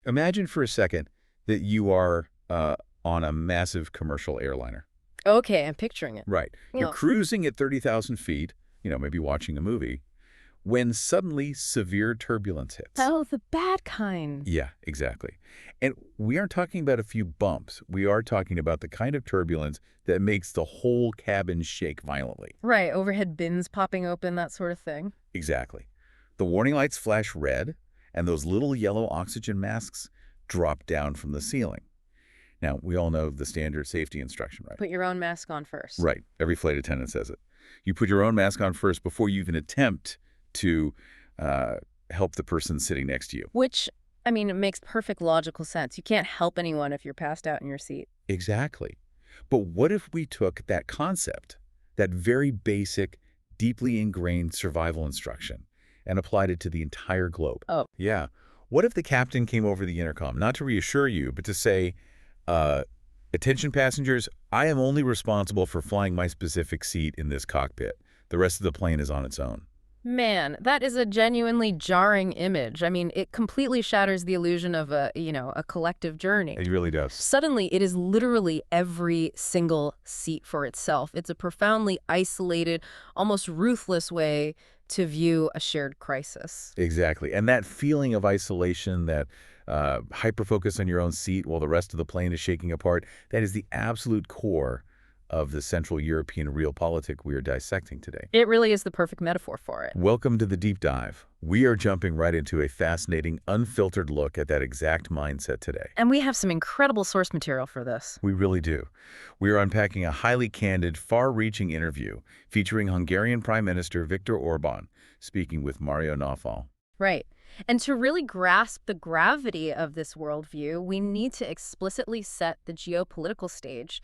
Imagine for a second that you are on a massive commercial airliner. Okay, I'm picturing it. Right. You're Yeah. cruising at 30,000 feet, maybe watching a movie, when suddenly severe turbulence hits. Oh, the bad kind. Yeah, exactly. And we aren't talking about a few bumps. We are talking about the kind of turbulence that makes the whole cabin shake violently. Right, overhead bins popping open, that sort of thing. Exactly. The warning lights flash red, and those little yellow oxygen masks drop down from the ceiling. Now, we all know the standard safety instruction, right? Put your own mask on first. Right. Every flight attendant says it. You put your own mask on first before you even attempt to help the person sitting next to you. Which, I mean, it makes perfect logical sense. You can't help anyone if you're passed out in your seat. Exactly. But what if we took that concept, that very basic, deeply ingrained survival instruction, and applied it to the entire globe? Oh. Yeah. What if the captain came over the intercom, not to reassure you, but to say, attention passengers, I am only responsible for flying my specific seat in this cockpit. The rest of the plane is on its own. Man, that is a genuinely jarring image. I mean, it completely shatters the illusion of a collective journey. It really does. Suddenly, it is literally every single seat for itself. It's a profoundly isolated, almost ruthless way to view a shared crisis. Exactly. And that feeling of isolation, that hyper-focus on your own seat while the rest of the plane is shaking apart, that is the absolute core of the Central European realpolitik we are dissecting today. It really is the perfect metaphor for it. Welcome to the deep dive. We are jumping right into a fascinating, unfiltered look at that exact mindset today. And we have some incredible source material for this. We really do. We are unpacking a highly candid, far-reaching interview featuring Hungarian Prime Minister Viktor Orbán speaking with Mario Nawfal. Right. And to really grasp the gravity of this worldview, we need to explicitly set the geopolitical stage,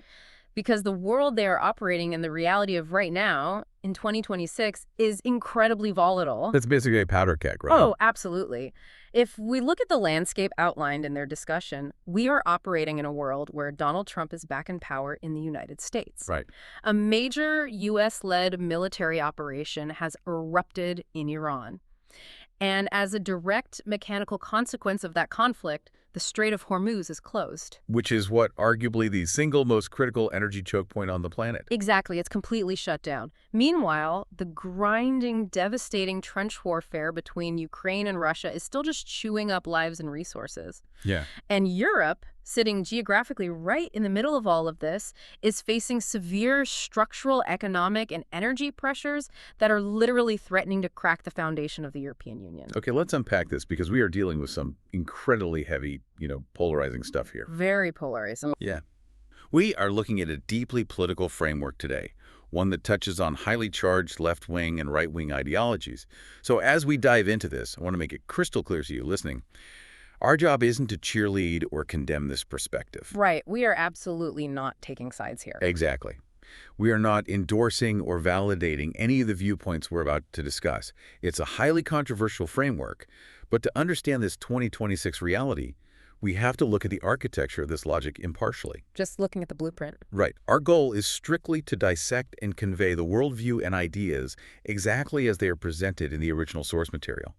because the world they are operating in, the reality of right now, in 2026, is incredibly volatile. That's basically a powder keg, right? Oh, absolutely. If we look at the landscape outlined in their discussion, we are operating in a world where Donald Trump is back in power in the United States. Right. A major U.S.-led military operation has erupted in Iran. And as a direct mechanical consequence of that conflict, the Strait of Hormuz is closed. Which is what arguably the single most critical energy choke point on the planet. Exactly. It's completely shut down. Meanwhile, the grinding, devastating trench warfare between Ukraine and Russia is still just chewing up lives and resources. Yeah. And Europe, sitting geographically right in the middle of all of this, is facing severe structural, economic, and energy pressures that are literally threatening to crack the foundation of the European Union. Okay, let's unpack this because we are dealing with some incredibly heavy, polarizing stuff here. Very polarizing. Yeah. We are looking at a deeply political framework today, one that touches on highly charged left-wing and right-wing ideologies. So as we dive into this, I want to make it crystal clear to you listening, our job isn't to cheerlead or condemn this perspective. Right. We are absolutely not taking sides here. Exactly. We are not endorsing or validating any of the viewpoints we're about to discuss. It's a highly controversial framework, but to understand this 2026 reality, we have to look at the architecture of this logic impartially. Just looking at the blueprint. Right. Our goal is strictly to dissect and convey the worldview and ideas exactly as they are presented in the original source material.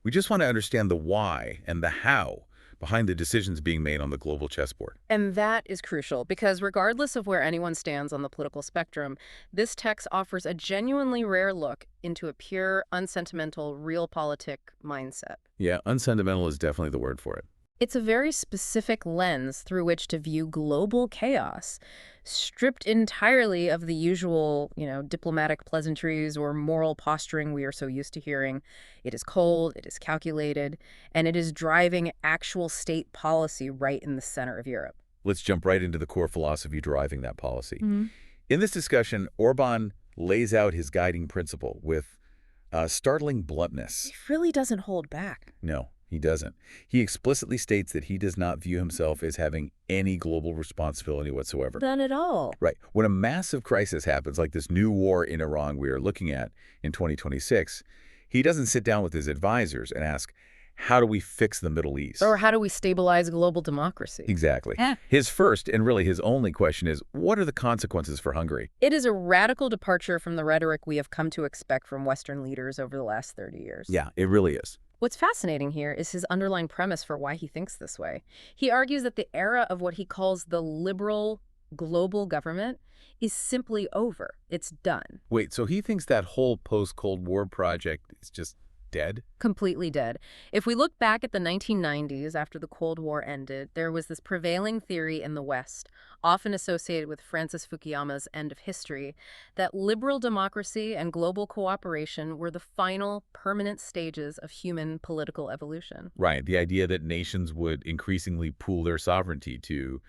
We just want to understand the why and the how behind the decisions being made on the global chessboard. And that is crucial because regardless of where anyone stands on the political spectrum, this text offers a genuinely rare look into a pure, unsentimental, realpolitik mindset. Yeah, unsentimental is definitely the word for it. It's a very specific lens through which to view global chaos, stripped entirely of the usual, diplomatic pleasantries or moral posturing we are so used to hearing. It is cold, it is calculated, and it is driving actual state policy right in the center of Europe. Let's jump right into the core philosophy driving that policy. Mm-hmm. In this discussion, Orbán lays out his guiding principle with startling bluntness. He really doesn't hold back. No. He doesn't. He explicitly states that he does not view himself as having any global responsibility whatsoever. None at all. Right. When a massive crisis happens, like this new war in Iran we are looking at in 2026, he doesn't sit down with his advisors and ask, how do we fix the Middle East? Or how do we stabilize global democracy? Exactly. His first and really his only question is, what are the consequences for Hungary? It is a radical departure from the rhetoric we have come to expect from Western leaders over the last 30 years. Yeah, it really is. What's fascinating here is his underlying premise for why he thinks this way. He argues that the era of what he calls the liberal global government is simply over. It's done. Wait, so he thinks that whole post-Cold War project is just dead? Completely dead. If we look back at the 1990s, after the Cold War ended, there was this prevailing theory in the West, often associated with Francis Fukuyama's End of History, that liberal democracy and global cooperation were the final, permanent stages of human political evolution. Right, the idea that nations would increasingly pool their sovereignty to,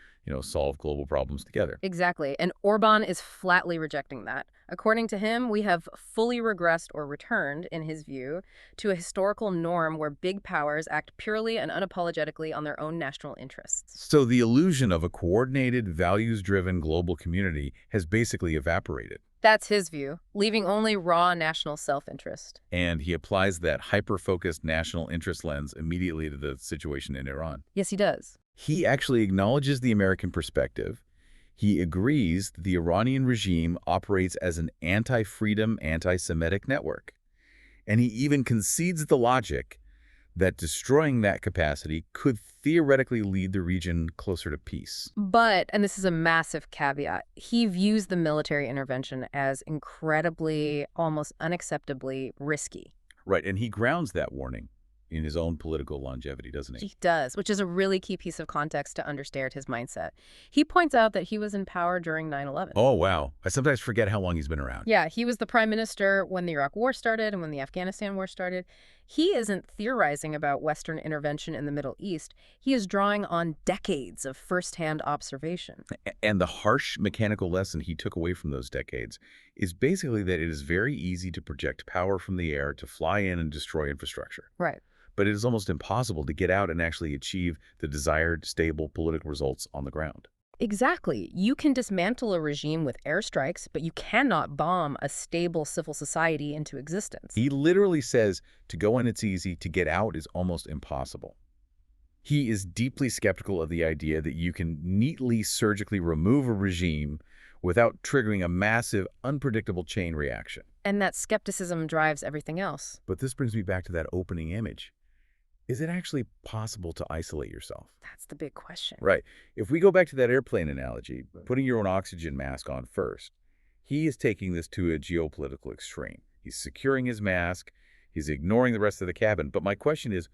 solve global problems together. Exactly, and Orbán is flatly rejecting that. According to him, we have fully regressed or returned, in his view, to a historical norm where big powers act purely and unapologetically on their own national interests. So the illusion of a coordinated, values-driven global community has basically evaporated. That's his view, leaving only raw national self-interest. And he applies that hyper-focused national interest lens immediately to the situation in Iran. Yes, he does. He actually acknowledges the American perspective. He agrees that the Iranian regime operates as an anti-freedom, anti-Semitic network. And he even concedes the logic that destroying that capacity could theoretically lead the region closer to peace. But, and this is a massive caveat, he views the military intervention as incredibly, almost unacceptably risky. Right, and he grounds that warning in his own political longevity, doesn't he? He does, which is a really key piece of context to understand his mindset. He points out that he was in power during 9/11. Oh, wow. I sometimes forget how long he's been around. Yeah, he was the prime minister when the Iraq War started and when the Afghanistan War started. He isn't theorizing about Western intervention in the Middle East. He is drawing on decades of firsthand observation. And the harsh mechanical lesson he took away from those decades is basically that it is very easy to project power from the air to fly in and destroy infrastructure. Right. But it is almost impossible to get out and actually achieve the desired, stable political results on the ground. Exactly. You can dismantle a regime with airstrikes, but you cannot bomb a stable civil society into existence. He literally says to go in it's easy, to get out is almost impossible. He is deeply skeptical of the idea that you can neatly surgically remove a regime without triggering a massive, unpredictable chain reaction. And that skepticism drives everything else. But this brings me back to that opening image. Is it actually possible to isolate yourself? That's the big question. Right. If we go back to that airplane analogy, putting your own oxygen mask on first, he is taking this to a geopolitical extreme. He's securing his mask. He's ignoring the rest of the cabin. But my question is,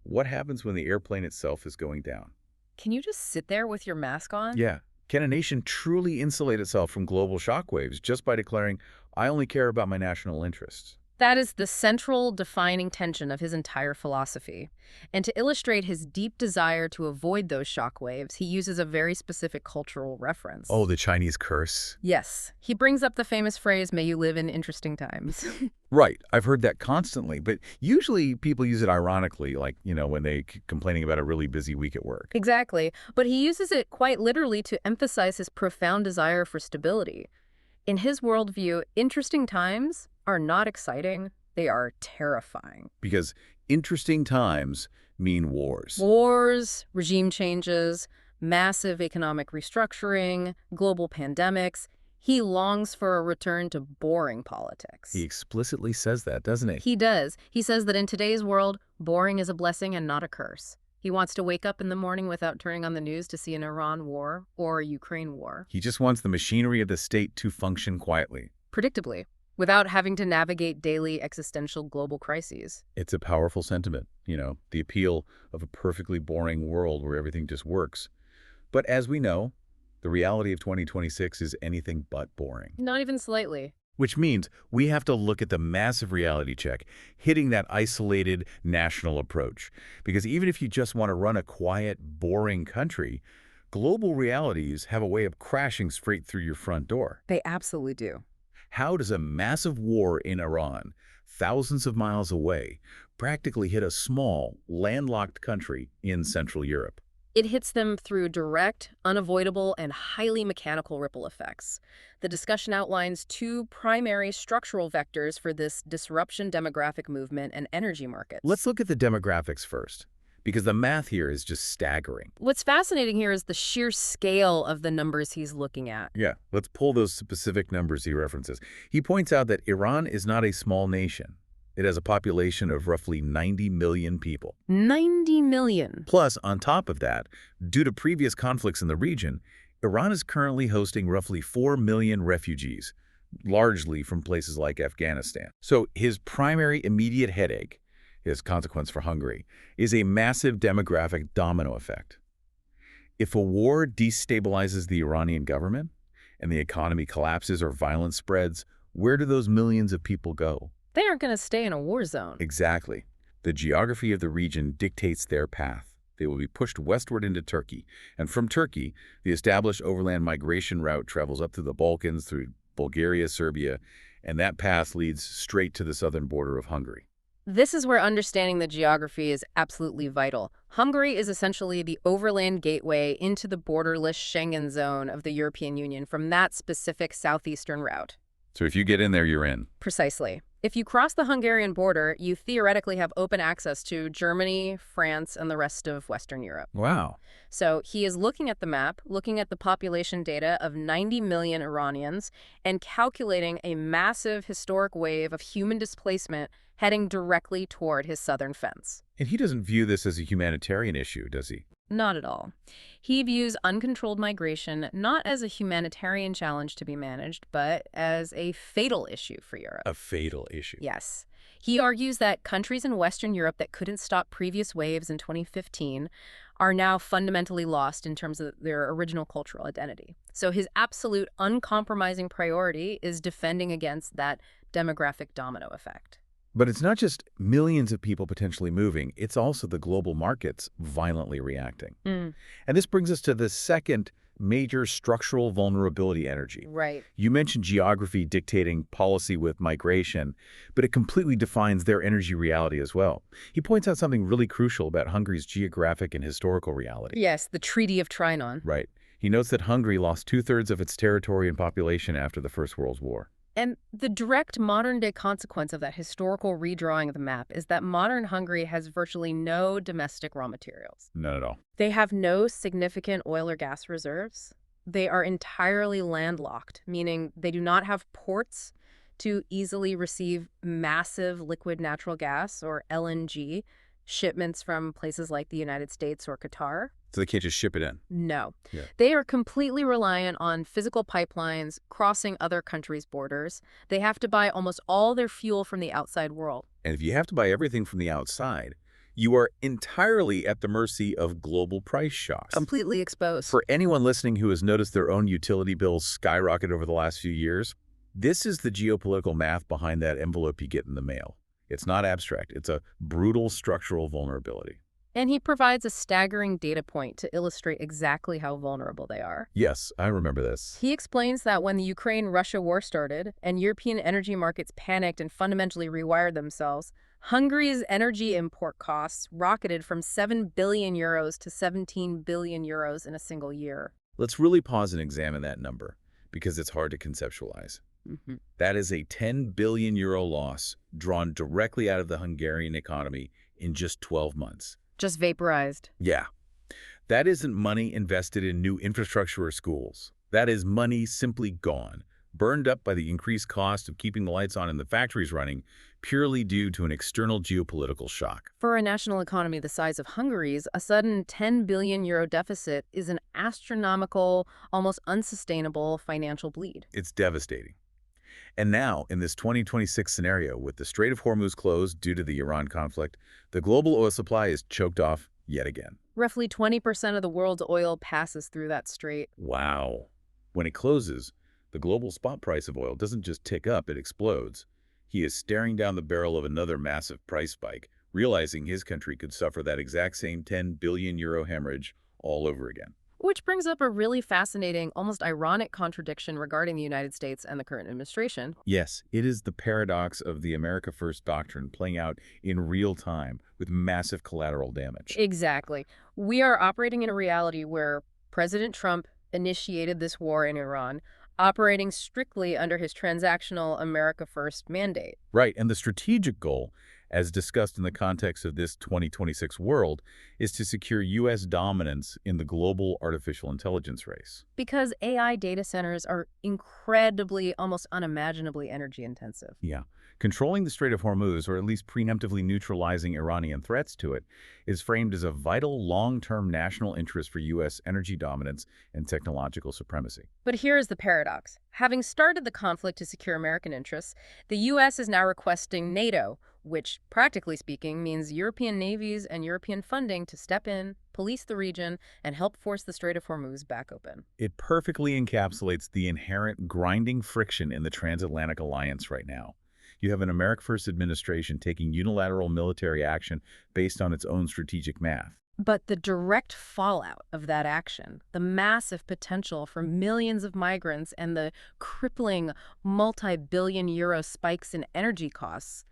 what happens when the airplane itself is going down? Can you just sit there with your mask on? Yeah. Can a nation truly insulate itself from global shockwaves just by declaring, I only care about my national interests? That is the central defining tension of his entire philosophy. And to illustrate his deep desire to avoid those shockwaves, he uses a very specific cultural reference. Oh, the Chinese curse? Yes. He brings up the famous phrase, may you live in interesting times. Right. I've heard that constantly, but usually people use it ironically, like, when they complaining about a really busy week at work. Exactly. But he uses it quite literally to emphasize his profound desire for stability. In his worldview, interesting times are not exciting, they are terrifying. Because interesting times mean wars. Wars, regime changes, massive economic restructuring, global pandemics. He longs for a return to boring politics. He explicitly says that, doesn't he? He does. He says that in today's world, boring is a blessing and not a curse. He wants to wake up in the morning without turning on the news to see an Iran war or a Ukraine war. He just wants the machinery of the state to function quietly. Predictably, without having to navigate daily existential global crises. It's a powerful sentiment, the appeal of a perfectly boring world where everything just works. But as we know, the reality of 2026 is anything but boring. Not even slightly. Which means we have to look at the massive reality check, hitting that isolated national approach. Because even if you just want to run a quiet, boring country, global realities have a way of crashing straight through your front door. They absolutely do. How does a massive war in Iran, thousands of miles away, practically hit a small, landlocked country in Central Europe? It hits them through direct, unavoidable, and highly mechanical ripple effects. The discussion outlines two primary structural vectors for this disruption demographic movement and energy markets. Let's look at the demographics first, because the math here is just staggering. What's fascinating here is the sheer scale of the numbers he's looking at. Yeah, let's pull those specific numbers he references. He points out that Iran is not a small nation. It has a population of roughly 90 million people. 90 million. Plus, on top of that, due to previous conflicts in the region, Iran is currently hosting roughly 4 million refugees, largely from places like Afghanistan. So his primary immediate headache, his consequence for Hungary, is a massive demographic domino effect. If a war destabilizes the Iranian government and the economy collapses or violence spreads, where do those millions of people go? They aren't going to stay in a war zone. Exactly. The geography of the region dictates their path. They will be pushed westward into Turkey, and from Turkey, the established overland migration route travels up through the Balkans, through Bulgaria, Serbia, and that path leads straight to the southern border of Hungary. This is where understanding the geography is absolutely vital. Hungary is essentially the overland gateway into the borderless Schengen zone of the European Union from that specific southeastern route. So if you get in there, you're in. Precisely. If you cross the Hungarian border, you theoretically have open access to Germany, France, and the rest of Western Europe. Wow. So he is looking at the map, looking at the population data of 90 million Iranians, and calculating a massive historic wave of human displacement heading directly toward his southern fence. And he doesn't view this as a humanitarian issue, does he? Not at all. He views uncontrolled migration not as a humanitarian challenge to be managed, but as a fatal issue for Europe. A fatal issue. Yes. He argues that countries in Western Europe that couldn't stop previous waves in 2015 are now fundamentally lost in terms of their original cultural identity. So his absolute uncompromising priority is defending against that demographic domino effect. But it's not just millions of people potentially moving, it's also the global markets violently reacting. And this brings us to the second major structural vulnerability energy. Right. You mentioned geography dictating policy with migration, but it completely defines their energy reality as well. He points out something really crucial about Hungary's geographic and historical reality. Yes, the Treaty of Trianon. Right. He notes that Hungary lost 2/3 of its territory and population after the First World War. And the direct modern-day consequence of that historical redrawing of the map is that modern Hungary has virtually no domestic raw materials. None at all. They have no significant oil or gas reserves. They are entirely landlocked, meaning they do not have ports to easily receive massive liquid natural gas, or LNG, shipments from places like the United States or Qatar. So they can't just ship it in. No. Yeah. They are completely reliant on physical pipelines crossing other countries' borders. They have to buy almost all their fuel from the outside world. And if you have to buy everything from the outside, you are entirely at the mercy of global price shocks. Completely exposed. For anyone listening who has noticed their own utility bills skyrocket over the last few years, this is the geopolitical math behind that envelope you get in the mail. It's not abstract. It's a brutal structural vulnerability. And he provides a staggering data point to illustrate exactly how vulnerable they are. Yes, I remember this. He explains that when the Ukraine-Russia war started and European energy markets panicked and fundamentally rewired themselves, Hungary's energy import costs rocketed from 7 billion euros to 17 billion euros in a single year. Let's really pause and examine that number, because it's hard to conceptualize. That is a 10 billion euro loss drawn directly out of the Hungarian economy in just 12 months. Just vaporized. Yeah. That isn't money invested in new infrastructure or schools. That is money simply gone, burned up by the increased cost of keeping the lights on and the factories running, purely due to an external geopolitical shock. For a national economy the size of Hungary's, a sudden 10 billion euro deficit is an astronomical, almost unsustainable financial bleed. It's devastating. And now, in this 2026 scenario, with the Strait of Hormuz closed due to the Iran conflict, the global oil supply is choked off yet again. Roughly 20% of the world's oil passes through that strait. Wow. When it closes, the global spot price of oil doesn't just tick up, it explodes. He is staring down the barrel of another massive price spike, realizing his country could suffer that exact same 10 billion euro hemorrhage all over again. Which brings up a really fascinating, almost ironic contradiction regarding the United States and the current administration. Yes, it is the paradox of the America First doctrine playing out in real time with massive collateral damage. Exactly. We are operating in a reality where President Trump initiated this war in Iran, operating strictly under his transactional America First mandate. Right, and the strategic goal as discussed in the context of this 2026 world, is to secure U.S. dominance in the global artificial intelligence race. Because AI data centers are incredibly, almost unimaginably energy intensive. Yeah. Controlling the Strait of Hormuz, or at least preemptively neutralizing Iranian threats to it, is framed as a vital long-term national interest for U.S. energy dominance and technological supremacy. But here is the paradox. Having started the conflict to secure American interests, the U.S. is now requesting NATO, which, practically speaking, means European navies and European funding to step in, police the region, and help force the Strait of Hormuz back open. It perfectly encapsulates the inherent grinding friction in the transatlantic alliance right now. You have an America First administration taking unilateral military action based on its own strategic math. But the direct fallout of that action, the massive potential for millions of migrants and the crippling multi-billion euro spikes in energy costs,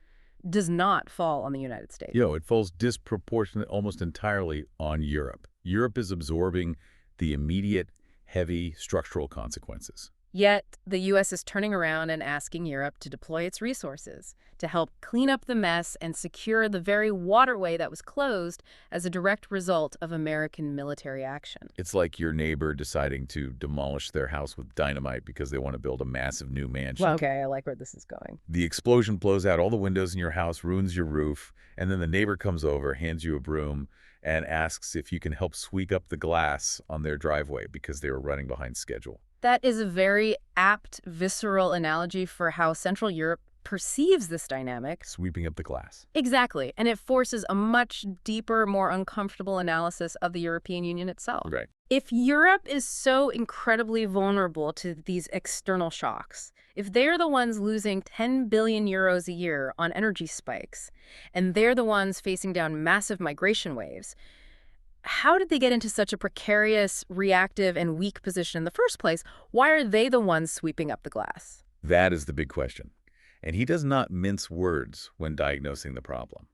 does not fall on the United States. It falls disproportionate almost entirely on Europe. Europe is absorbing the immediate, heavy structural consequences. Yet, the U.S. is turning around and asking Europe to deploy its resources to help clean up the mess and secure the very waterway that was closed as a direct result of American military action. It's like your neighbor deciding to demolish their house with dynamite because they want to build a massive new mansion. Well, okay, I like where this is going. The explosion blows out all the windows in your house, ruins your roof, and then the neighbor comes over, hands you a broom, and asks if you can help sweep up the glass on their driveway because they were running behind schedule. That is a very apt, visceral analogy for how Central Europe perceives this dynamic. Sweeping up the glass. Exactly, and it forces a much deeper, more uncomfortable analysis of the European Union itself. Right. If Europe is so incredibly vulnerable to these external shocks, if they're the ones losing 10 billion euros a year on energy spikes, and they're the ones facing down massive migration waves, how did they get into such a precarious, reactive, and weak position in the first place? Why are they the ones sweeping up the glass? That is the big question. And he does not mince words when diagnosing the problem.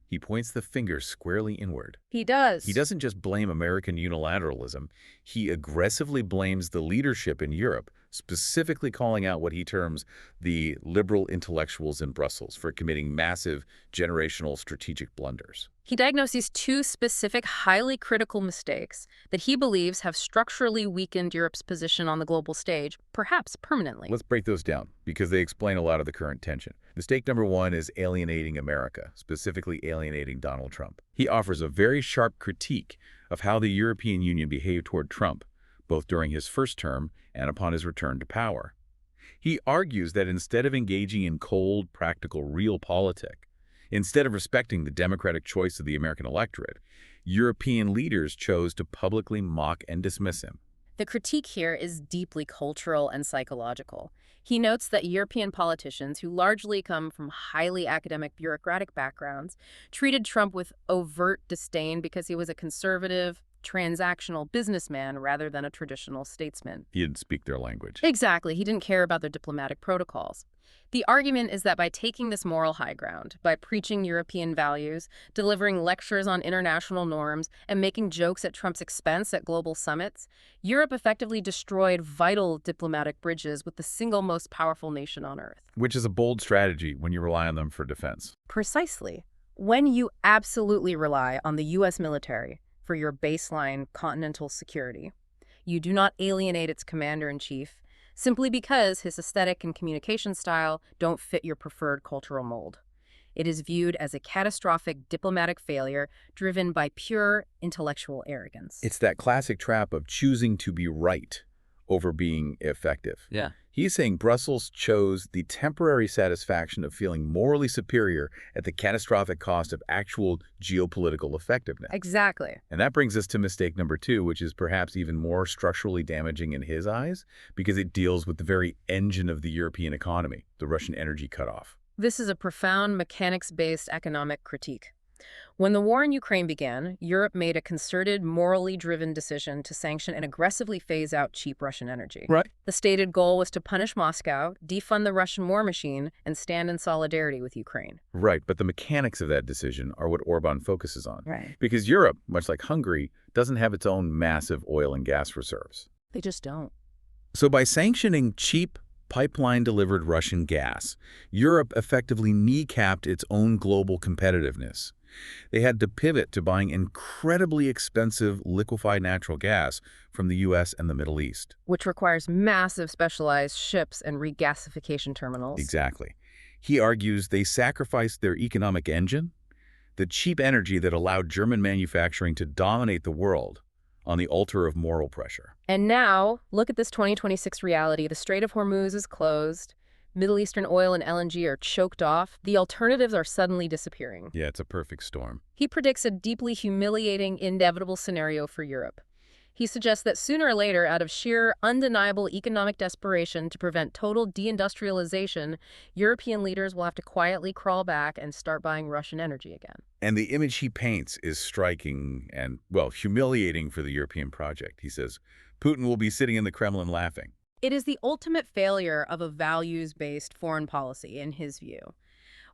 He points the finger squarely inward. He does. He doesn't just blame American unilateralism. He aggressively blames the leadership in Europe, specifically calling out what he terms the liberal intellectuals in Brussels for committing massive generational strategic blunders. He diagnoses two specific, highly critical mistakes that he believes have structurally weakened Europe's position on the global stage, perhaps permanently. Let's break those down, because they explain a lot of the current tension. Mistake number one is alienating America, specifically alienating Donald Trump. He offers a very sharp critique of how the European Union behaved toward Trump, both during his first term and upon his return to power. He argues that instead of engaging in cold, practical, realpolitik, instead of respecting the democratic choice of the American electorate, European leaders chose to publicly mock and dismiss him. The critique here is deeply cultural and psychological. He notes that European politicians, who largely come from highly academic bureaucratic backgrounds, treated Trump with overt disdain because he was a conservative, transactional businessman rather than a traditional statesman. He didn't speak their language. Exactly. He didn't care about their diplomatic protocols. The argument is that by taking this moral high ground, by preaching European values, delivering lectures on international norms, and making jokes at Trump's expense at global summits, Europe effectively destroyed vital diplomatic bridges with the single most powerful nation on Earth. Which is a bold strategy when you rely on them for defense. Precisely. When you absolutely rely on the U.S. military for your baseline continental security, you do not alienate its commander-in-chief simply because his aesthetic and communication style don't fit your preferred cultural mold. It is viewed as a catastrophic diplomatic failure driven by pure intellectual arrogance. It's that classic trap of choosing to be right over being effective. Yeah. He's saying Brussels chose the temporary satisfaction of feeling morally superior at the catastrophic cost of actual geopolitical effectiveness. Exactly. And that brings us to mistake number two, which is perhaps even more structurally damaging in his eyes, because it deals with the very engine of the European economy, the Russian energy cutoff. This is a profound mechanics-based economic critique. When the war in Ukraine began, Europe made a concerted, morally driven decision to sanction and aggressively phase out cheap Russian energy. Right. The stated goal was to punish Moscow, defund the Russian war machine, and stand in solidarity with Ukraine. Right, but the mechanics of that decision are what Orbán focuses on. Right. Because Europe, much like Hungary, doesn't have its own massive oil and gas reserves. They just don't. So by sanctioning cheap, pipeline-delivered Russian gas, Europe effectively kneecapped its own global competitiveness. They had to pivot to buying incredibly expensive liquefied natural gas from the U.S. and the Middle East. Which requires massive specialized ships and regasification terminals. Exactly. He argues they sacrificed their economic engine, the cheap energy that allowed German manufacturing to dominate the world, on the altar of moral pressure. And now, look at this 2026 reality. The Strait of Hormuz is closed. Middle Eastern oil and LNG are choked off. The alternatives are suddenly disappearing. Yeah, it's a perfect storm. He predicts a deeply humiliating, inevitable scenario for Europe. He suggests that sooner or later, out of sheer, undeniable economic desperation to prevent total deindustrialization, European leaders will have to quietly crawl back and start buying Russian energy again. And the image he paints is striking and, well, humiliating for the European project. He says, Putin will be sitting in the Kremlin laughing. It is the ultimate failure of a values-based foreign policy, in his view.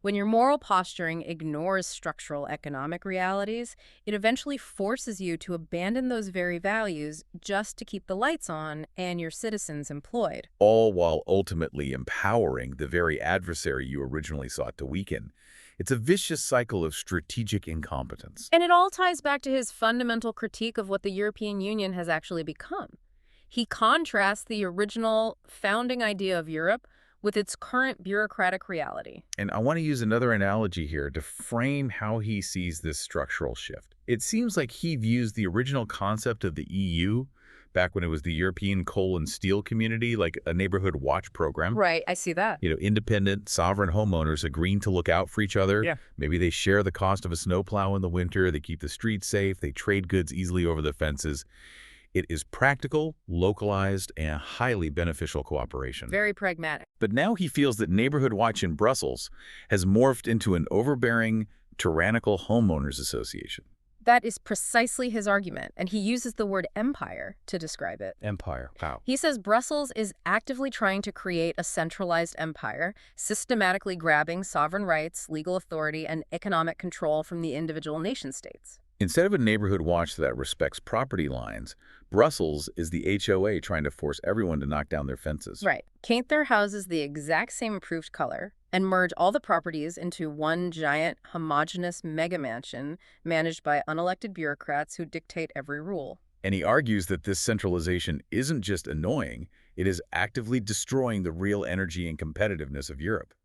When your moral posturing ignores structural economic realities, it eventually forces you to abandon those very values just to keep the lights on and your citizens employed. All while ultimately empowering the very adversary you originally sought to weaken. It's a vicious cycle of strategic incompetence. And it all ties back to his fundamental critique of what the European Union has actually become. He contrasts the original founding idea of Europe with its current bureaucratic reality. And I want to use another analogy here to frame how he sees this structural shift. It seems like he views the original concept of the EU, back when it was the European Coal and Steel Community, like a neighborhood watch program. Right, I see that. You know, independent, sovereign homeowners agreeing to look out for each other. Yeah. Maybe they share the cost of a snowplow in the winter, they keep the streets safe, they trade goods easily over the fences. It is practical, localized, and highly beneficial cooperation. Very pragmatic. But now he feels that Neighborhood Watch in Brussels has morphed into an overbearing, tyrannical homeowners association. That is precisely his argument, and he uses the word empire to describe it. Empire, wow. He says Brussels is actively trying to create a centralized empire, systematically grabbing sovereign rights, legal authority, and economic control from the individual nation-states. Instead of a neighborhood watch that respects property lines, Brussels is the HOA trying to force everyone to knock down their fences. Right. Paint their houses the exact same approved color and merge all the properties into one giant, homogeneous mega mansion managed by unelected bureaucrats who dictate every rule. And he argues that this centralization isn't just annoying, it is actively destroying the real energy and competitiveness of Europe.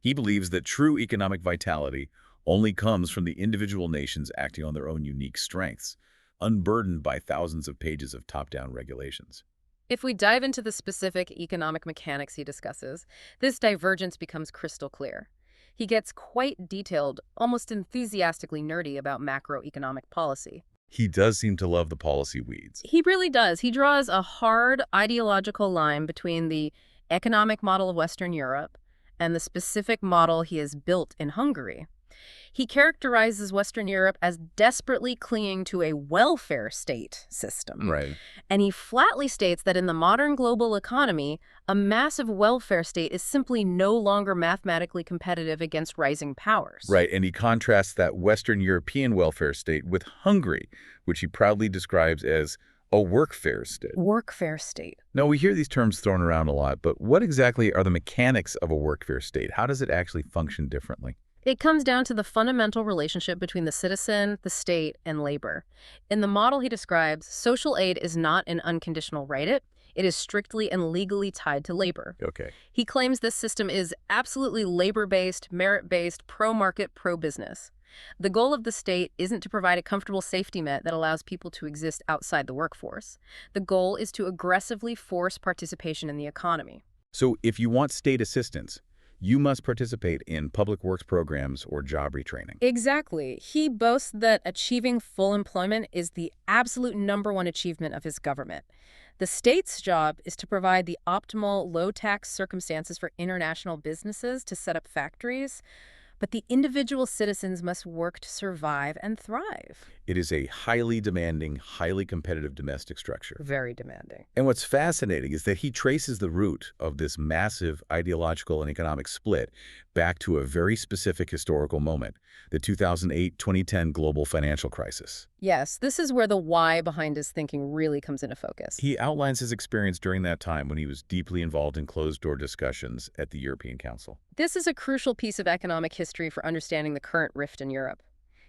He believes that true economic vitality only comes from the individual nations acting on their own unique strengths, unburdened by thousands of pages of top-down regulations. If we dive into the specific economic mechanics he discusses, this divergence becomes crystal clear. He gets quite detailed, almost enthusiastically nerdy about macroeconomic policy. He does seem to love the policy weeds. He really does. He draws a hard ideological line between the economic model of Western Europe and the specific model he has built in Hungary. He characterizes Western Europe as desperately clinging to a welfare state system. Right. And he flatly states that in the modern global economy, a massive welfare state is simply no longer mathematically competitive against rising powers. Right, and he contrasts that Western European welfare state with Hungary, which he proudly describes as a workfare state. Workfare state. Now, we hear these terms thrown around a lot, but what exactly are the mechanics of a workfare state? How does it actually function differently? It comes down to the fundamental relationship between the citizen, the state, and labor. In the model he describes, social aid is not an unconditional right. It is strictly and legally tied to labor. Okay. He claims this system is absolutely labor-based, merit-based, pro-market, pro-business. The goal of the state isn't to provide a comfortable safety net that allows people to exist outside the workforce. The goal is to aggressively force participation in the economy. So if you want state assistance, you must participate in public works programs or job retraining. Exactly. He boasts that achieving full employment is the absolute #1 achievement of his government. The state's job is to provide the optimal low-tax circumstances for international businesses to set up factories, but the individual citizens must work to survive and thrive. It is a highly demanding, highly competitive domestic structure. Very demanding. And what's fascinating is that he traces the root of this massive ideological and economic split back to a very specific historical moment, the 2008-2010 global financial crisis. Yes, this is where the why behind his thinking really comes into focus. He outlines his experience during that time when he was deeply involved in closed-door discussions at the European Council. This is a crucial piece of economic history for understanding the current rift in Europe.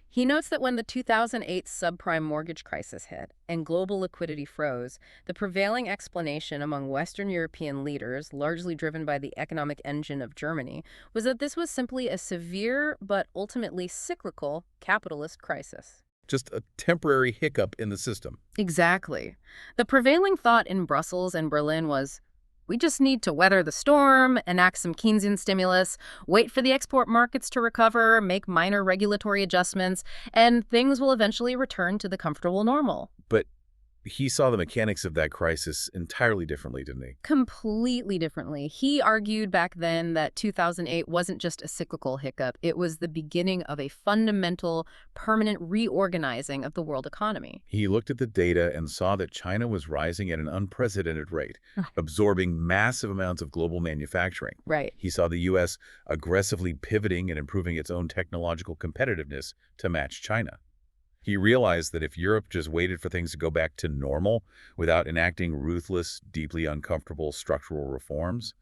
He notes that when the 2008 subprime mortgage crisis hit and global liquidity froze, the prevailing explanation among Western European leaders, largely driven by the economic engine of Germany, was that this was simply a severe but ultimately cyclical capitalist crisis. Just a temporary hiccup in the system. Exactly. The prevailing thought in Brussels and Berlin was, we just need to weather the storm, enact some Keynesian stimulus, wait for the export markets to recover, make minor regulatory adjustments, and things will eventually return to the comfortable normal. But he saw the mechanics of that crisis entirely differently, didn't he? Completely differently. He argued back then that 2008 wasn't just a cyclical hiccup, it was the beginning of a fundamental, permanent reorganizing of the world economy. He looked at the data and saw that China was rising at an unprecedented rate, absorbing massive amounts of global manufacturing. Right. He saw the U.S. aggressively pivoting and improving its own technological competitiveness to match China. He realized that if Europe just waited for things to go back to normal without enacting ruthless, deeply uncomfortable structural reforms,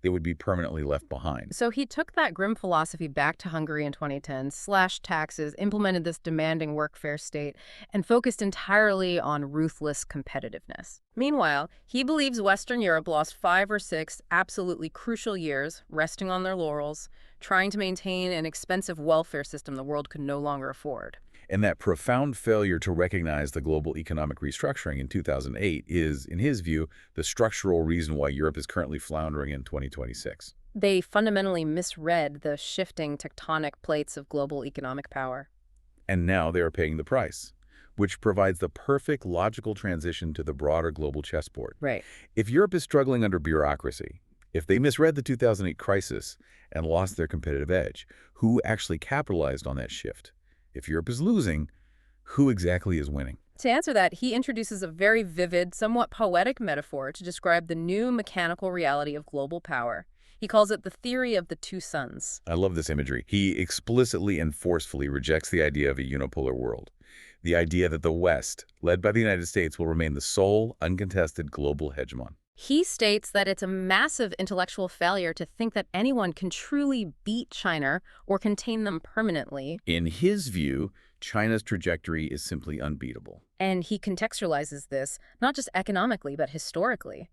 they would be permanently left behind. So he took that grim philosophy back to Hungary in 2010, slashed taxes, implemented this demanding workfare state, and focused entirely on ruthless competitiveness. Meanwhile, he believes Western Europe lost 5 or 6 absolutely crucial years resting on their laurels, trying to maintain an expensive welfare system the world could no longer afford. And that profound failure to recognize the global economic restructuring in 2008 is, in his view, the structural reason why Europe is currently floundering in 2026. They fundamentally misread the shifting tectonic plates of global economic power. And now they are paying the price, which provides the perfect logical transition to the broader global chessboard. Right. If Europe is struggling under bureaucracy, if they misread the 2008 crisis and lost their competitive edge, who actually capitalized on that shift? If Europe is losing, who exactly is winning? To answer that, he introduces a very vivid, somewhat poetic metaphor to describe the new mechanical reality of global power. He calls it the theory of the two suns. I love this imagery. He explicitly and forcefully rejects the idea of a unipolar world, the idea that the West, led by the United States, will remain the sole, uncontested global hegemon. He states that it's a massive intellectual failure to think that anyone can truly beat China or contain them permanently. In his view, China's trajectory is simply unbeatable. And he contextualizes this not just economically, but historically.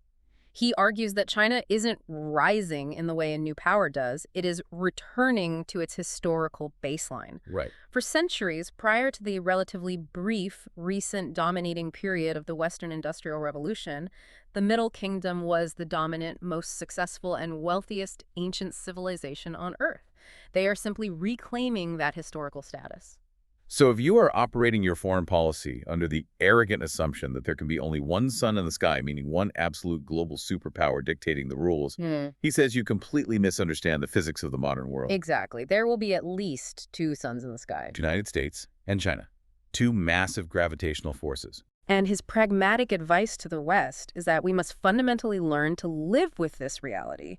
He argues that China isn't rising in the way a new power does. It is returning to its historical baseline. Right. For centuries, prior to the relatively brief, recent dominating period of the Western Industrial Revolution, the Middle Kingdom was the dominant, most successful, and wealthiest ancient civilization on Earth. They are simply reclaiming that historical status. So if you are operating your foreign policy under the arrogant assumption that there can be only one sun in the sky, meaning one absolute global superpower dictating the rules, he says you completely misunderstand the physics of the modern world. Exactly. There will be at least two suns in the sky. The United States and China, two massive gravitational forces. And his pragmatic advice to the West is that we must fundamentally learn to live with this reality.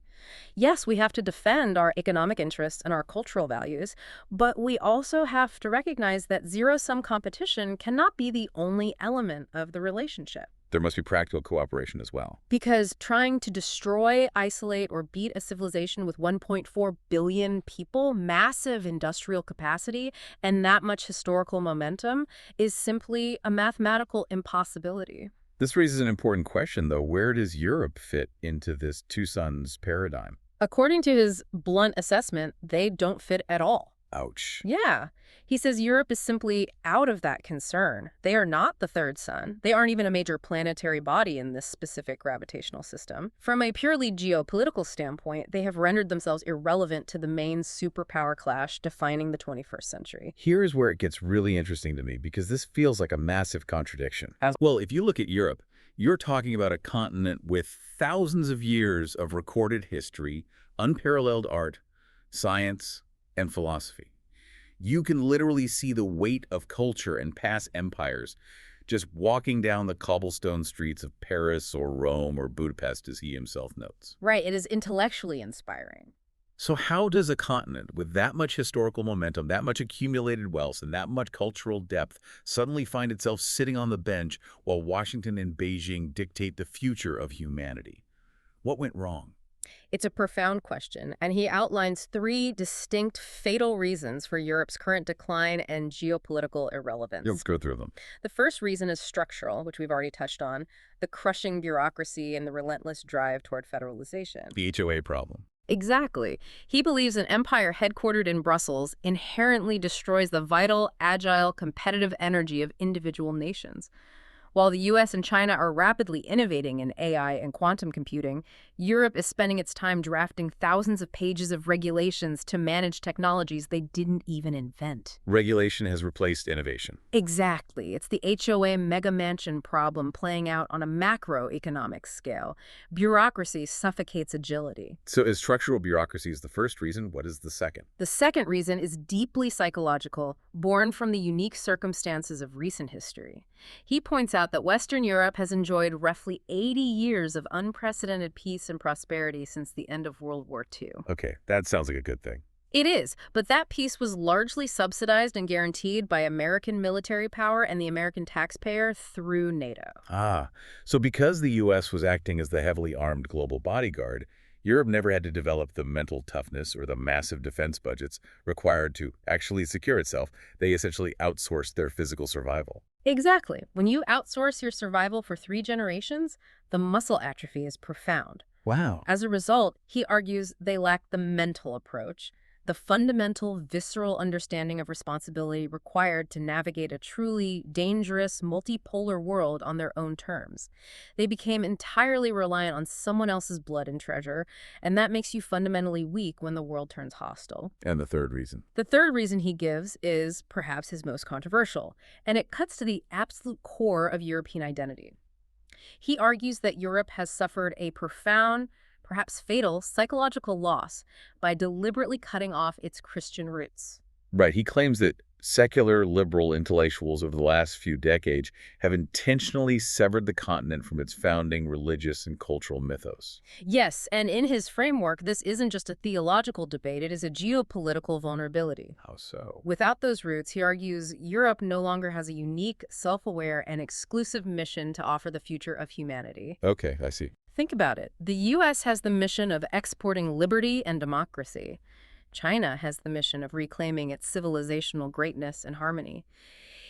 Yes, we have to defend our economic interests and our cultural values, but we also have to recognize that zero-sum competition cannot be the only element of the relationship. There must be practical cooperation as well. Because trying to destroy, isolate, or beat a civilization with 1.4 billion people, massive industrial capacity, and that much historical momentum is simply a mathematical impossibility. This raises an important question, though. Where does Europe fit into this two suns paradigm? According to his blunt assessment, they don't fit at all. Ouch. Yeah. He says Europe is simply out of that concern. They are not the third sun. They aren't even a major planetary body in this specific gravitational system. From a purely geopolitical standpoint, they have rendered themselves irrelevant to the main superpower clash defining the 21st century. Here's where it gets really interesting to me, because this feels like a massive contradiction. Well, if you look at Europe, you're talking about a continent with thousands of years of recorded history, unparalleled art, science, and philosophy. You can literally see the weight of culture and past empires just walking down the cobblestone streets of Paris or Rome or Budapest, as he himself notes. Right, it is intellectually inspiring. So how does a continent with that much historical momentum, that much accumulated wealth, and that much cultural depth suddenly find itself sitting on the bench while Washington and Beijing dictate the future of humanity? What went wrong? It's a profound question, and he outlines three distinct fatal reasons for Europe's current decline and geopolitical irrelevance. Let's go through them. The first reason is structural, which we've already touched on, the crushing bureaucracy and the relentless drive toward federalization. The HOA problem. Exactly. He believes an empire headquartered in Brussels inherently destroys the vital, agile, competitive energy of individual nations. While the US and China are rapidly innovating in AI and quantum computing, Europe is spending its time drafting thousands of pages of regulations to manage technologies they didn't even invent. Regulation has replaced innovation. Exactly. It's the HOA mega mansion problem playing out on a macroeconomic scale. Bureaucracy suffocates agility. So is structural bureaucracy is the first reason? What is the second? The second reason is deeply psychological, born from the unique circumstances of recent history. He points out that Western Europe has enjoyed roughly 80 years of unprecedented peace and prosperity since the end of World War II. Okay, that sounds like a good thing. It is, but that peace was largely subsidized and guaranteed by American military power and the American taxpayer through NATO. So because the U.S. was acting as the heavily armed global bodyguard, Europe never had to develop the mental toughness or the massive defense budgets required to actually secure itself. They essentially outsourced their physical survival. Exactly. When you outsource your survival for 3 generations, the muscle atrophy is profound. Wow. As a result, he argues they lack the mental approach, the fundamental, visceral understanding of responsibility required to navigate a truly dangerous, multipolar world on their own terms. They became entirely reliant on someone else's blood and treasure, and that makes you fundamentally weak when the world turns hostile. And the third reason? The third reason he gives is perhaps his most controversial, and it cuts to the absolute core of European identity. He argues that Europe has suffered a profound, perhaps fatal, psychological loss by deliberately cutting off its Christian roots. Right. He claims that secular liberal intellectuals over the last few decades have intentionally severed the continent from its founding religious and cultural mythos. Yes, and in his framework, this isn't just a theological debate, it is a geopolitical vulnerability. How so? Without those roots, he argues, Europe no longer has a unique, self-aware, and exclusive mission to offer the future of humanity. Okay, I see. Think about it. The U.S. has the mission of exporting liberty and democracy. China has the mission of reclaiming its civilizational greatness and harmony.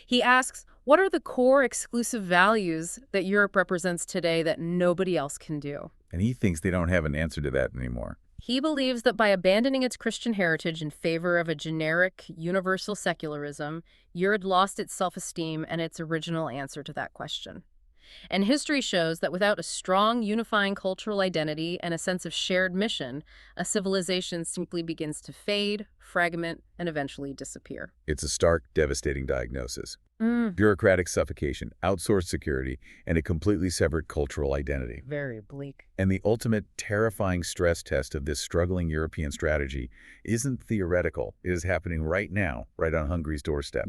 He asks, what are the core exclusive values that Europe represents today that nobody else can do? And he thinks they don't have an answer to that anymore. He believes that by abandoning its Christian heritage in favor of a generic, universal secularism, Europe lost its self-esteem and its original answer to that question. And history shows that without a strong, unifying cultural identity and a sense of shared mission, a civilization simply begins to fade, fragment, and eventually disappear. It's a stark, devastating diagnosis. Bureaucratic suffocation, outsourced security, and a completely severed cultural identity. Very bleak. And the ultimate terrifying stress test of this struggling European strategy isn't theoretical. It is happening right now, right on Hungary's doorstep.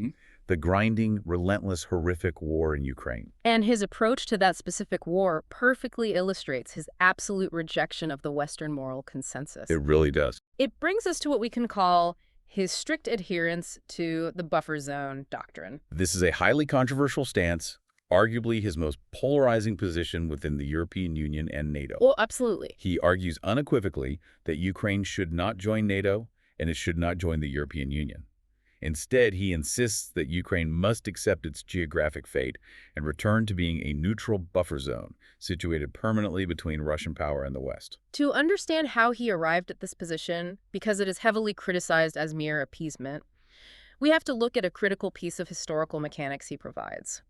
The grinding, relentless, horrific war in Ukraine. And his approach to that specific war perfectly illustrates his absolute rejection of the Western moral consensus. It really does. It brings us to what we can call his strict adherence to the buffer zone doctrine. This is a highly controversial stance, arguably his most polarizing position within the European Union and NATO. Well, absolutely. He argues unequivocally that Ukraine should not join NATO and it should not join the European Union. Instead, he insists that Ukraine must accept its geographic fate and return to being a neutral buffer zone situated permanently between Russian power and the West. To understand how he arrived at this position, because it is heavily criticized as mere appeasement, we have to look at a critical piece of historical mechanics he provides.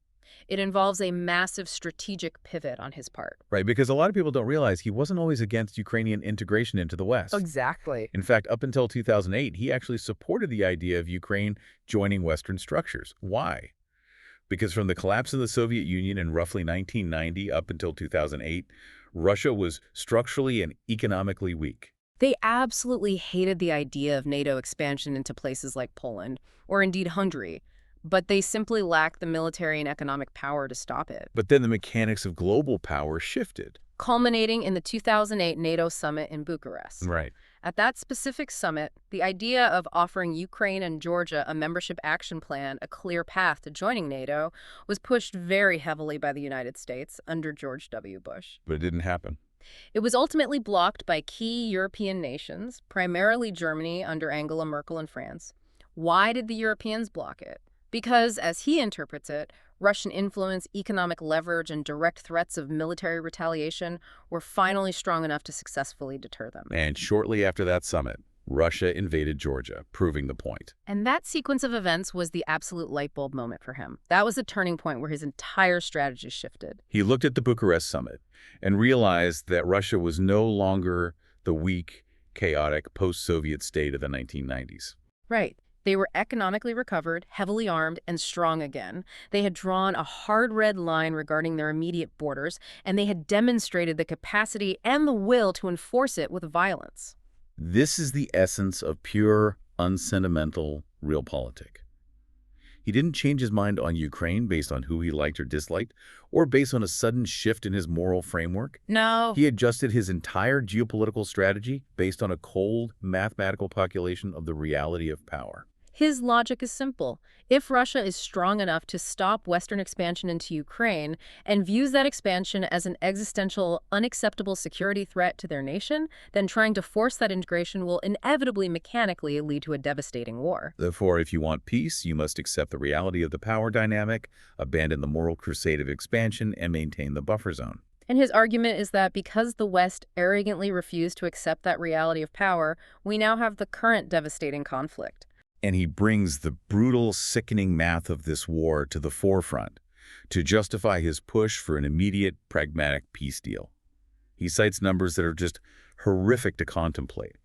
It involves a massive strategic pivot on his part. Right, because a lot of people don't realize he wasn't always against Ukrainian integration into the West. Exactly. In fact, up until 2008, he actually supported the idea of Ukraine joining Western structures. Why? Because from the collapse of the Soviet Union in roughly 1990 up until 2008, Russia was structurally and economically weak. They absolutely hated the idea of NATO expansion into places like Poland, or indeed Hungary, but they simply lacked the military and economic power to stop it. But then the mechanics of global power shifted. Culminating in the 2008 NATO summit in Bucharest. Right. At that specific summit, the idea of offering Ukraine and Georgia a membership action plan, a clear path to joining NATO, was pushed very heavily by the United States under George W. Bush. But it didn't happen. It was ultimately blocked by key European nations, primarily Germany under Angela Merkel and France. Why did the Europeans block it? Because, as he interprets it, Russian influence, economic leverage, and direct threats of military retaliation were finally strong enough to successfully deter them. And shortly after that summit, Russia invaded Georgia, proving the point. And that sequence of events was the absolute light bulb moment for him. That was the turning point where his entire strategy shifted. He looked at the Bucharest summit and realized that Russia was no longer the weak, chaotic, post-Soviet state of the 1990s. Right. They were economically recovered, heavily armed, and strong again. They had drawn a hard red line regarding their immediate borders, and they had demonstrated the capacity and the will to enforce it with violence. This is the essence of pure, unsentimental realpolitik. He didn't change his mind on Ukraine based on who he liked or disliked, or based on a sudden shift in his moral framework. No. He adjusted his entire geopolitical strategy based on a cold, mathematical calculation of the reality of power. His logic is simple. If Russia is strong enough to stop Western expansion into Ukraine and views that expansion as an existential, unacceptable security threat to their nation, then trying to force that integration will inevitably mechanically lead to a devastating war. Therefore, if you want peace, you must accept the reality of the power dynamic, abandon the moral crusade of expansion, and maintain the buffer zone. And his argument is that because the West arrogantly refused to accept that reality of power, we now have the current devastating conflict. And he brings the brutal, sickening math of this war to the forefront to justify his push for an immediate, pragmatic peace deal. He cites numbers that are just horrific to contemplate.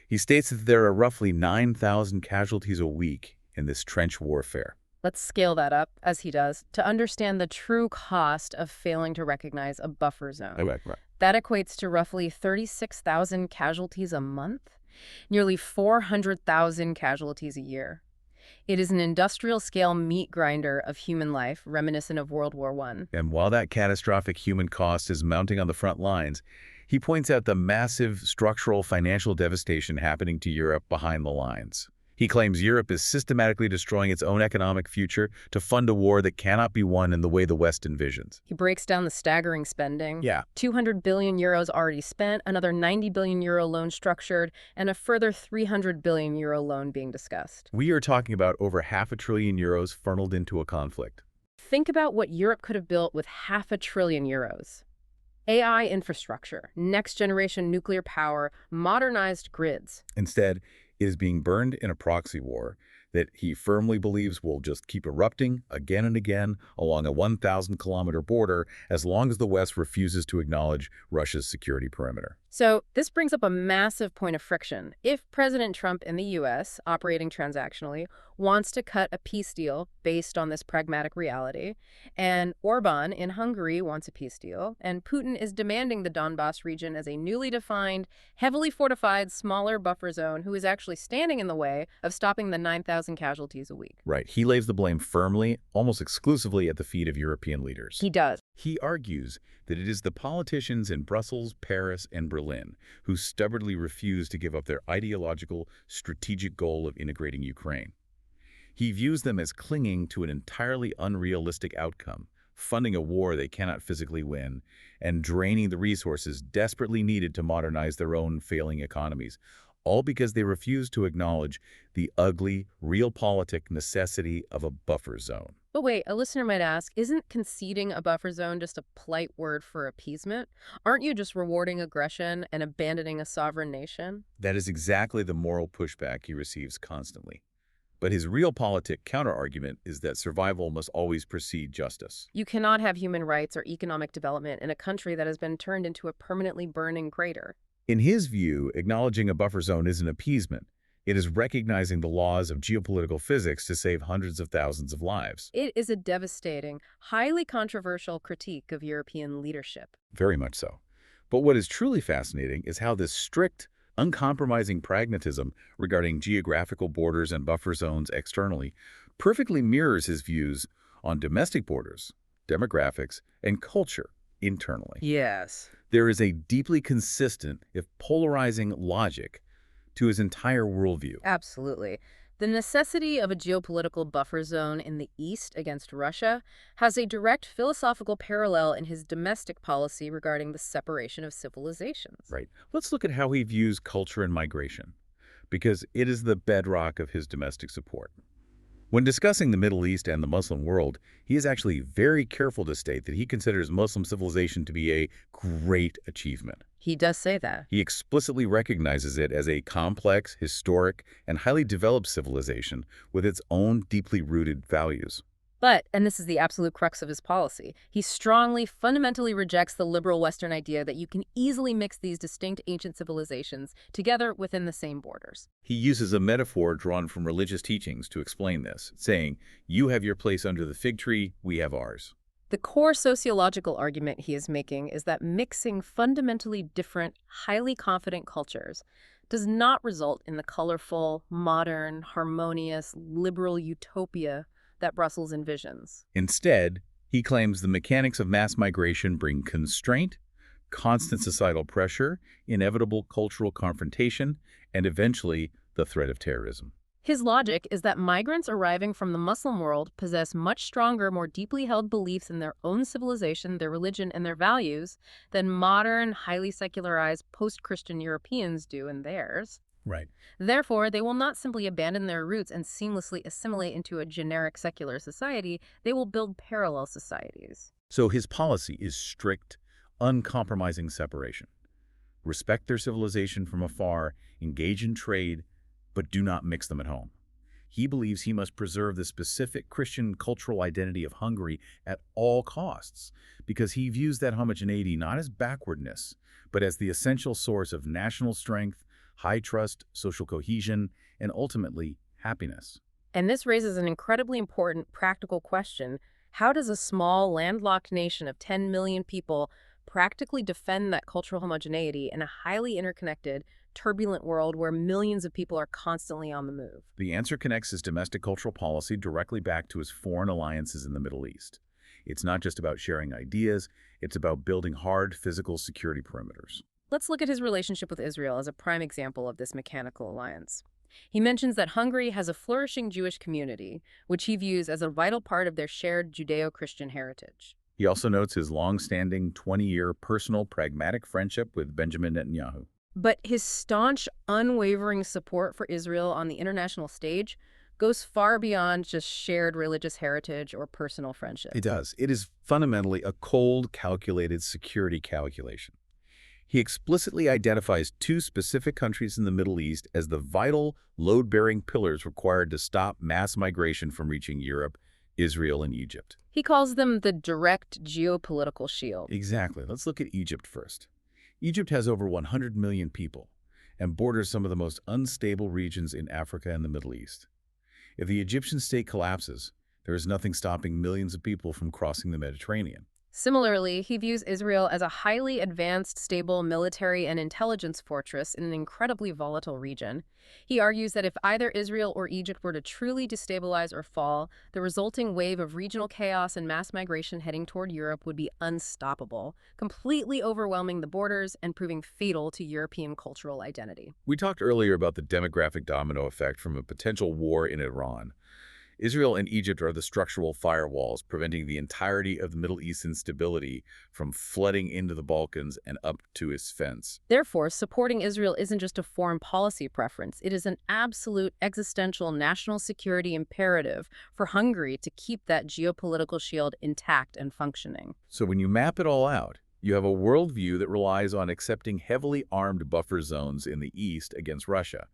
He states that there are roughly 9,000 casualties a week in this trench warfare. Let's scale that up, as he does, to understand the true cost of failing to recognize a buffer zone. Right. That equates to roughly 36,000 casualties a month. Nearly 400,000 casualties a year. It is an industrial-scale meat grinder of human life, reminiscent of World War I. And while that catastrophic human cost is mounting on the front lines, he points out the massive structural financial devastation happening to Europe behind the lines. He claims Europe is systematically destroying its own economic future to fund a war that cannot be won in the way the West envisions. He breaks down the staggering spending. Yeah. 200 billion euros already spent, another 90 billion euro loan structured, and a further 300 billion euro loan being discussed. We are talking about over €500 billion funneled into a conflict. Think about what Europe could have built with €500 billion. AI infrastructure, next-generation nuclear power, modernized grids. Instead, it is being burned in a proxy war that he firmly believes will just keep erupting again and again along a 1,000-kilometer border as long as the West refuses to acknowledge Russia's security perimeter. So this brings up a massive point of friction. If President Trump in the U.S., operating transactionally, wants to cut a peace deal based on this pragmatic reality, and Orbán in Hungary wants a peace deal, and Putin is demanding the Donbass region as a newly defined, heavily fortified, smaller buffer zone who is actually standing in the way of stopping the 9,000 casualties a week. Right. He lays the blame firmly, almost exclusively at the feet of European leaders. He does. He argues that it is the politicians in Brussels, Paris, and Berlin who stubbornly refuse to give up their ideological, strategic goal of integrating Ukraine. He views them as clinging to an entirely unrealistic outcome, funding a war they cannot physically win, and draining the resources desperately needed to modernize their own failing economies, all because they refuse to acknowledge the ugly, realpolitik necessity of a buffer zone. But wait, a listener might ask, isn't conceding a buffer zone just a polite word for appeasement? Aren't you just rewarding aggression and abandoning a sovereign nation? That is exactly the moral pushback he receives constantly. But his realpolitik counterargument is that survival must always precede justice. You cannot have human rights or economic development in a country that has been turned into a permanently burning crater. In his view, acknowledging a buffer zone isn't appeasement. It is recognizing the laws of geopolitical physics to save hundreds of thousands of lives. It is a devastating, highly controversial critique of European leadership. Very much so. But what is truly fascinating is how this strict, uncompromising pragmatism regarding geographical borders and buffer zones externally perfectly mirrors his views on domestic borders, demographics, and culture internally. Yes. There is a deeply consistent, if polarizing, logic to his entire worldview. Absolutely. The necessity of a geopolitical buffer zone in the East against Russia has a direct philosophical parallel in his domestic policy regarding the separation of civilizations. Right. Let's look at how he views culture and migration, because it is the bedrock of his domestic support. When discussing the Middle East and the Muslim world, he is actually very careful to state that he considers Muslim civilization to be a great achievement. He does say that. He explicitly recognizes it as a complex, historic, and highly developed civilization with its own deeply rooted values. But, and this is the absolute crux of his policy, he strongly, fundamentally rejects the liberal Western idea that you can easily mix these distinct ancient civilizations together within the same borders. He uses a metaphor drawn from religious teachings to explain this, saying, "You have your place under the fig tree, we have ours." The core sociological argument he is making is that mixing fundamentally different, highly confident cultures does not result in the colorful, modern, harmonious, liberal utopia that Brussels envisions. Instead, he claims the mechanics of mass migration bring constraint, constant societal pressure, inevitable cultural confrontation, and eventually the threat of terrorism. His logic is that migrants arriving from the Muslim world possess much stronger, more deeply held beliefs in their own civilization, their religion, and their values than modern, highly secularized post-Christian Europeans do in theirs. Right. Therefore, they will not simply abandon their roots and seamlessly assimilate into a generic secular society. They will build parallel societies. So his policy is strict, uncompromising separation. Respect their civilization from afar, engage in trade, but do not mix them at home. He believes he must preserve the specific Christian cultural identity of Hungary at all costs, because he views that homogeneity not as backwardness, but as the essential source of national strength, high trust, social cohesion, and ultimately, happiness. And this raises an incredibly important practical question. How does a small, landlocked nation of 10 million people practically defend that cultural homogeneity in a highly interconnected, turbulent world where millions of people are constantly on the move? The answer connects his domestic cultural policy directly back to his foreign alliances in the Middle East. It's not just about sharing ideas, it's about building hard physical security perimeters. Let's look at his relationship with Israel as a prime example of this mechanical alliance. He mentions that Hungary has a flourishing Jewish community, which he views as a vital part of their shared Judeo-Christian heritage. He also notes his long-standing 20-year personal pragmatic friendship with Benjamin Netanyahu. But his staunch, unwavering support for Israel on the international stage goes far beyond just shared religious heritage or personal friendship. It does. It is fundamentally a cold, calculated security calculation. He explicitly identifies two specific countries in the Middle East as the vital, load-bearing pillars required to stop mass migration from reaching Europe, Israel, and Egypt. He calls them the direct geopolitical shield. Exactly. Let's look at Egypt first. Egypt has over 100 million people and borders some of the most unstable regions in Africa and the Middle East. If the Egyptian state collapses, there is nothing stopping millions of people from crossing the Mediterranean. Similarly, he views Israel as a highly advanced, stable military and intelligence fortress in an incredibly volatile region. He argues that if either Israel or Egypt were to truly destabilize or fall, the resulting wave of regional chaos and mass migration heading toward Europe would be unstoppable, completely overwhelming the borders and proving fatal to European cultural identity. We talked earlier about the demographic domino effect from a potential war in Iran. Israel and Egypt are the structural firewalls preventing the entirety of the Middle East instability from flooding into the Balkans and up to its fence. Therefore, supporting Israel isn't just a foreign policy preference. It is an absolute existential national security imperative for Hungary to keep that geopolitical shield intact and functioning. So when you map it all out, you have a worldview that relies on accepting heavily armed buffer zones in the east against Russia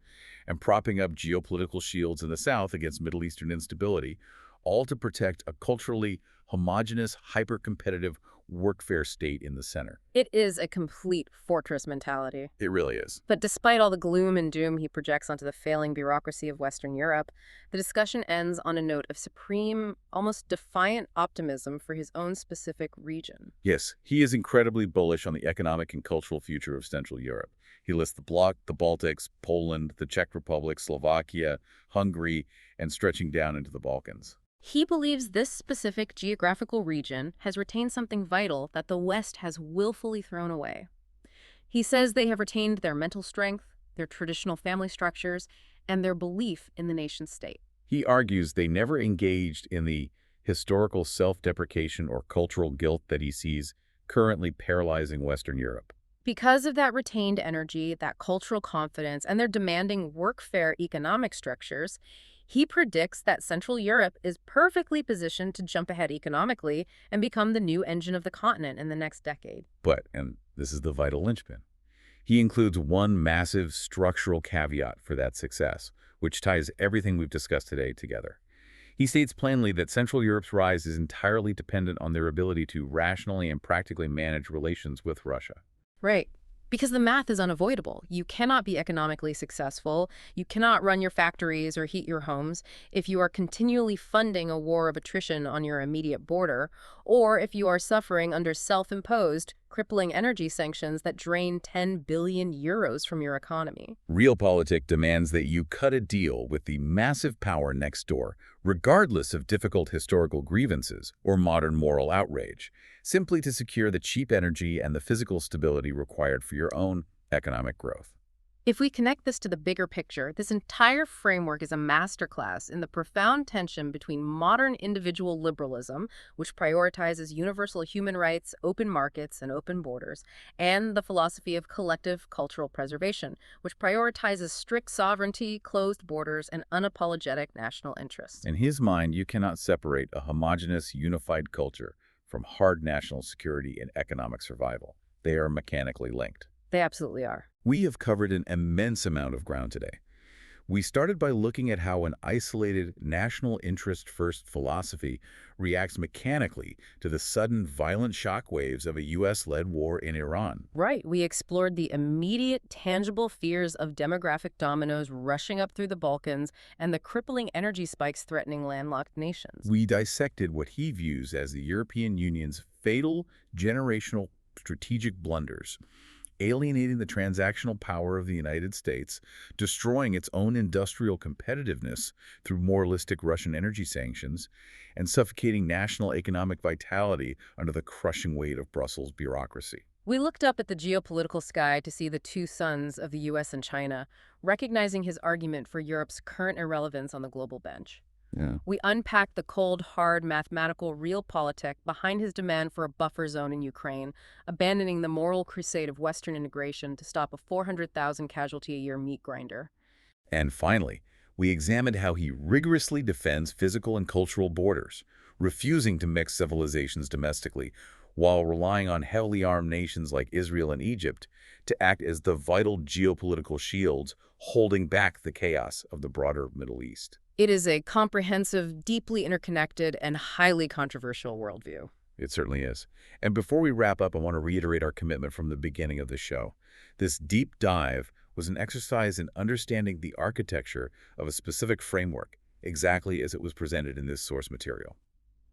and propping up geopolitical shields in the south against Middle Eastern instability, all to protect a culturally homogeneous, hyper-competitive workfare state in the center. It is a complete fortress mentality. It really is. But despite all the gloom and doom he projects onto the failing bureaucracy of Western Europe, the discussion ends on a note of supreme, almost defiant optimism for his own specific region. Yes, he is incredibly bullish on the economic and cultural future of Central Europe. He lists the bloc, the Baltics, Poland, the Czech Republic, Slovakia, Hungary, and stretching down into the Balkans. He believes this specific geographical region has retained something vital that the West has willfully thrown away. He says they have retained their mental strength, their traditional family structures, and their belief in the nation state. He argues they never engaged in the historical self-deprecation or cultural guilt that he sees currently paralyzing Western Europe. Because of that retained energy, that cultural confidence, and their demanding workfare economic structures, he predicts that Central Europe is perfectly positioned to jump ahead economically and become the new engine of the continent in the next decade. But, and this is the vital linchpin, he includes one massive structural caveat for that success, which ties everything we've discussed today together. He states plainly that Central Europe's rise is entirely dependent on their ability to rationally and practically manage relations with Russia. Right. Because the math is unavoidable. You cannot be economically successful. You cannot run your factories or heat your homes if you are continually funding a war of attrition on your immediate border, or if you are suffering under self-imposed, crippling energy sanctions that drain 10 billion euros from your economy. Realpolitik demands that you cut a deal with the massive power next door, regardless of difficult historical grievances or modern moral outrage, simply to secure the cheap energy and the physical stability required for your own economic growth. If we connect this to the bigger picture, this entire framework is a masterclass in the profound tension between modern individual liberalism, which prioritizes universal human rights, open markets, and open borders, and the philosophy of collective cultural preservation, which prioritizes strict sovereignty, closed borders, and unapologetic national interests. In his mind, you cannot separate a homogeneous, unified culture from hard national security and economic survival. They are mechanically linked. They absolutely are. We have covered an immense amount of ground today. We started by looking at how an isolated, national interest-first philosophy reacts mechanically to the sudden, violent shockwaves of a U.S.-led war in Iran. Right. We explored the immediate, tangible fears of demographic dominoes rushing up through the Balkans and the crippling energy spikes threatening landlocked nations. We dissected what he views as the European Union's fatal generational strategic blunders, alienating the transactional power of the United States, destroying its own industrial competitiveness through moralistic Russian energy sanctions, and suffocating national economic vitality under the crushing weight of Brussels bureaucracy. We looked up at the geopolitical sky to see the two suns of the U.S. and China, recognizing his argument for Europe's current irrelevance on the global bench. Yeah. We unpacked the cold, hard, mathematical realpolitik behind his demand for a buffer zone in Ukraine, abandoning the moral crusade of Western integration to stop a 400,000 casualty-a-year meat grinder. And finally, we examined how he rigorously defends physical and cultural borders, refusing to mix civilizations domestically, while relying on heavily armed nations like Israel and Egypt to act as the vital geopolitical shields holding back the chaos of the broader Middle East. It is a comprehensive, deeply interconnected, and highly controversial worldview. It certainly is. And before we wrap up, I want to reiterate our commitment from the beginning of the show. This deep dive was an exercise in understanding the architecture of a specific framework, exactly as it was presented in this source material.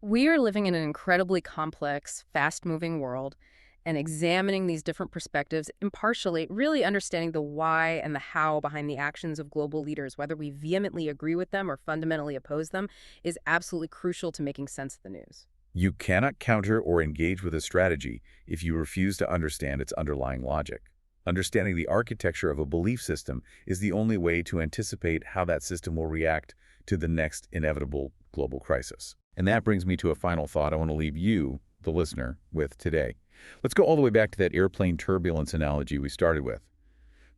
We are living in an incredibly complex, fast-moving world, and examining these different perspectives impartially, really understanding the why and the how behind the actions of global leaders, whether we vehemently agree with them or fundamentally oppose them, is absolutely crucial to making sense of the news. You cannot counter or engage with a strategy if you refuse to understand its underlying logic. Understanding the architecture of a belief system is the only way to anticipate how that system will react to the next inevitable global crisis. And that brings me to a final thought I want to leave you, the listener, with today. Let's go all the way back to that airplane turbulence analogy we started with.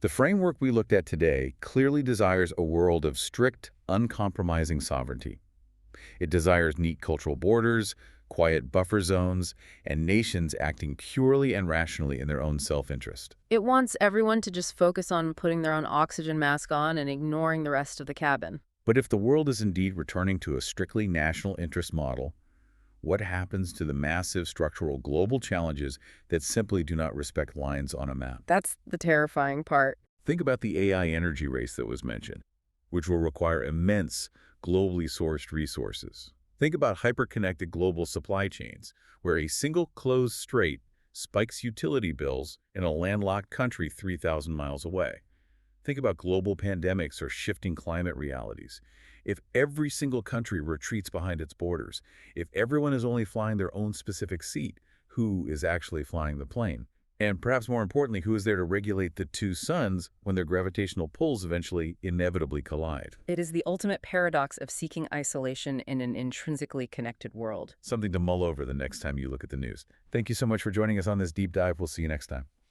The framework we looked at today clearly desires a world of strict, uncompromising sovereignty. It desires neat cultural borders, quiet buffer zones, and nations acting purely and rationally in their own self-interest. It wants everyone to just focus on putting their own oxygen mask on and ignoring the rest of the cabin. But if the world is indeed returning to a strictly national interest model, what happens to the massive structural global challenges that simply do not respect lines on a map? That's the terrifying part. Think about the AI energy race that was mentioned, which will require immense, globally sourced resources. Think about hyper-connected global supply chains, where a single closed strait spikes utility bills in a landlocked country 3,000 miles away. Think about global pandemics or shifting climate realities. If every single country retreats behind its borders, if everyone is only flying their own specific seat, who is actually flying the plane? And perhaps more importantly, who is there to regulate the two suns when their gravitational pulls eventually inevitably collide? It is the ultimate paradox of seeking isolation in an intrinsically connected world. Something to mull over the next time you look at the news. Thank you so much for joining us on this deep dive. We'll see you next time.